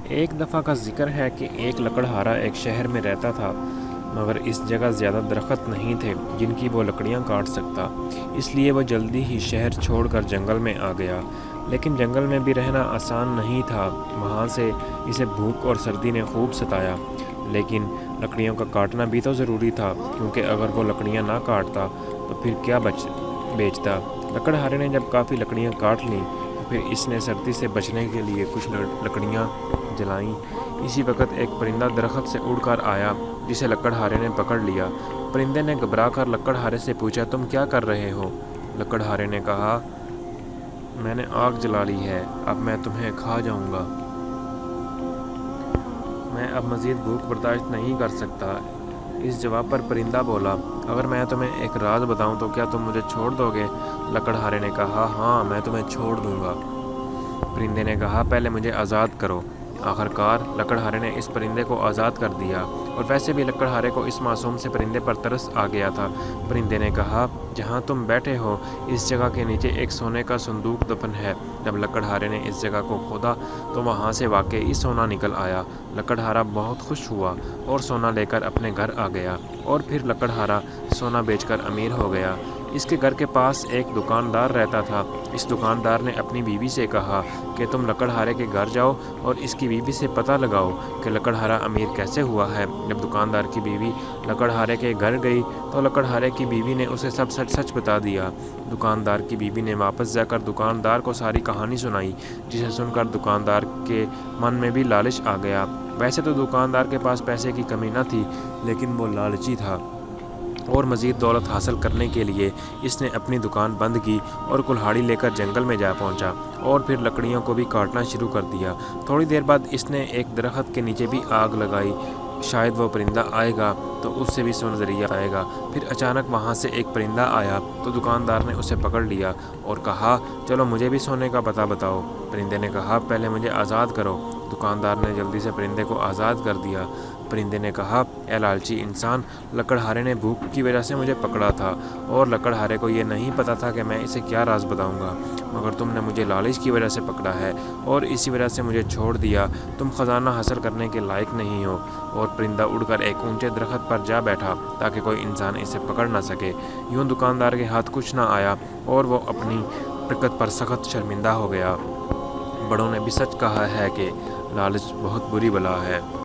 ایک دفعہ کا ذکر ہے کہ ایک لکڑہارا ایک شہر میں رہتا تھا، مگر اس جگہ زیادہ درخت نہیں تھے جن کی وہ لکڑیاں کاٹ سکتا، اس لیے وہ جلدی ہی شہر چھوڑ کر جنگل میں آ گیا۔ لیکن جنگل میں بھی رہنا آسان نہیں تھا، وہاں سے اسے بھوک اور سردی نے خوب ستایا۔ لیکن لکڑیوں کا کاٹنا بھی تو ضروری تھا، کیونکہ اگر وہ لکڑیاں نہ کاٹتا تو پھر کیا بیچتا۔ لکڑہارے نے جب کافی لکڑیاں کاٹ لیں تو پھر اس نے سردی سے بچنے کے لیے کچھ لکڑیاں جلائیں۔ اسی وقت ایک پرندہ درخت سے اڑ کر آیا جسے لکڑہارے نے پکڑ لیا۔ پرندے نے گھبرا کر لکڑہارے سے پوچھا، تم کیا کر رہے ہو؟ لکڑہارے نے کہا، میں نے آگ جلا لی ہے، اب میں تمہیں کھا جاؤں گا۔ میں اب مزید بھوک برداشت نہیں کر سکتا۔ اس جواب پر پرندہ بولا، اگر میں تمہیں ایک راز بتاؤں تو کیا تم مجھے چھوڑ دو گے؟ لکڑہارے نے کہا، ہاں، میں تمہیں چھوڑ دوں گا۔ پرندے نے کہا، پہلے مجھے آزاد کرو۔ آخرکار لکڑہارے نے اس پرندے کو آزاد کر دیا، اور ویسے بھی لکڑہارے کو اس معصوم سے پرندے پر ترس آ گیا تھا۔ پرندے نے کہا، جہاں تم بیٹھے ہو اس جگہ کے نیچے ایک سونے کا صندوق دفن ہے۔ جب لکڑہارے نے اس جگہ کو کھودا تو وہاں سے واقعی سونا نکل آیا۔ لکڑہارا بہت خوش ہوا اور سونا لے کر اپنے گھر آ گیا، اور پھر لکڑہارا سونا بیچ کر امیر ہو گیا۔ اس کے گھر کے پاس ایک دکاندار رہتا تھا۔ اس دکاندار نے اپنی بیوی سے کہا کہ تم لکڑہارے کے گھر جاؤ اور اس کی بیوی سے پتہ لگاؤ کہ لکڑہارا امیر کیسے ہوا ہے۔ جب دکاندار کی بیوی لکڑہارے کے گھر گئی تو لکڑہارے کی بیوی نے اسے سب سچ بتا دیا۔ دکاندار کی بیوی نے واپس جا کر دکاندار کو ساری کہانی سنائی، جسے سن کر دکاندار کے من میں بھی لالچ آ گیا۔ ویسے تو دکاندار کے پاس پیسے کی کمی نہ تھی، لیکن وہ لالچی تھا، اور مزید دولت حاصل کرنے کے لیے اس نے اپنی دکان بند کی اور کلہاڑی لے کر جنگل میں جا پہنچا، اور پھر لکڑیوں کو بھی کاٹنا شروع کر دیا۔ تھوڑی دیر بعد اس نے ایک درخت کے نیچے بھی آگ لگائی، شاید وہ پرندہ آئے گا تو اس سے بھی سونا ذریعہ آئے گا۔ پھر اچانک وہاں سے ایک پرندہ آیا تو دکاندار نے اسے پکڑ لیا اور کہا، چلو مجھے بھی سونے کا پتہ بتاؤ۔ پرندے نے کہا، پہلے مجھے آزاد کرو۔ دکاندار نے جلدی سے پرندے کو آزاد کر دیا۔ پرندے نے کہا، اے لالچی انسان، لکڑہارے نے بھوک کی وجہ سے مجھے پکڑا تھا، اور لکڑہارے کو یہ نہیں پتا تھا کہ میں اسے کیا راز بتاؤں گا، مگر تم نے مجھے لالچ کی وجہ سے پکڑا ہے اور اسی وجہ سے مجھے چھوڑ دیا۔ تم خزانہ حاصل کرنے کے لائق نہیں ہو۔ اور پرندہ اڑ کر ایک اونچے درخت پر جا بیٹھا تاکہ کوئی انسان اسے پکڑ نہ سکے۔ یوں دکاندار کے ہاتھ کچھ نہ آیا اور وہ اپنی حرکت پر سخت شرمندہ ہو گیا۔ بڑوں نے بھی سچ کہا ہے کہ لالچ بہت بری بلا ہے۔